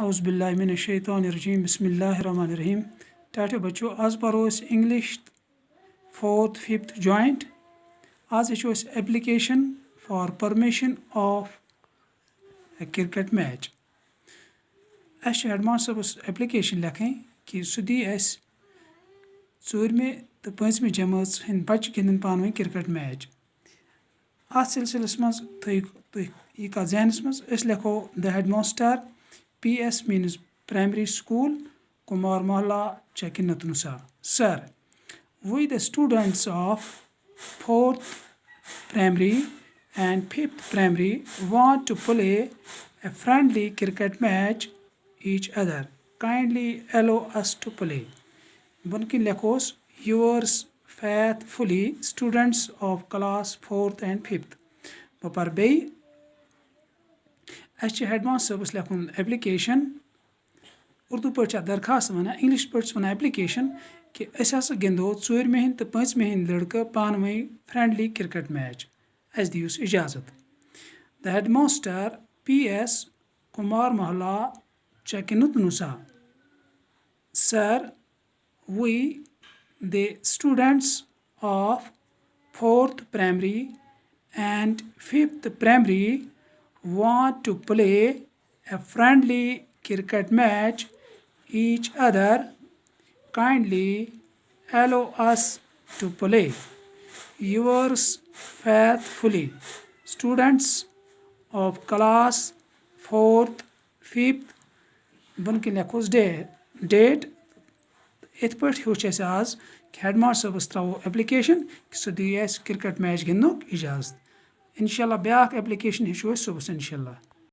औज़ुबिल्लाहिमिनश्शैतानिर्रजीम बिस्मिल्लाहिर्रहमानिर्रहीम। टाटे बच्चों आज पढ़ो इंग्लिश 4th 5th जॉइंट। आज वो application for permission of a cricket match. Headmaster साहबस एप्लीकेशन लिखें कि सह दी ज़ूरमे तो पांचमे जमात हंद बच्चे गिंदन पान वन क्रिकेट मैच। अत सिलसिलस मज थो यह कत जहनस मज लिखो the headmaster PS means primary school Kumar Mohalla Chakinatnusa. Sir, we the students of 4th primary and 5th primary want to play a friendly cricket match each other. Kindly allow us to play. Bunkin lekos yours faithfully students of class 4th and 5th. Papar Bey headmaster साहबस लिखुन application Urdu पे दरखास्त one English पे one application कि अस गिंदो ज़ूरमे हंद तो पांचमे हंद लड़के पान वही फ्रेंडली क्रिकेट मैच अस दियुस इजाज़त। द हेडमास्टर PS कुमार मोहल्ला चकिनुतनुसा। Sir we the students of 4th primary and 5th primary want to play a friendly cricket match each other. Kindly allow us to play. Yours faithfully students of class 4th 5th bunkin lekos date इत पे हेच आज headmaster साहबस throw application कि सह दी cricket match गिंदनुक इजाज़त। इंशाल्लाह back application हेचो सुबह इंशाल्लाह।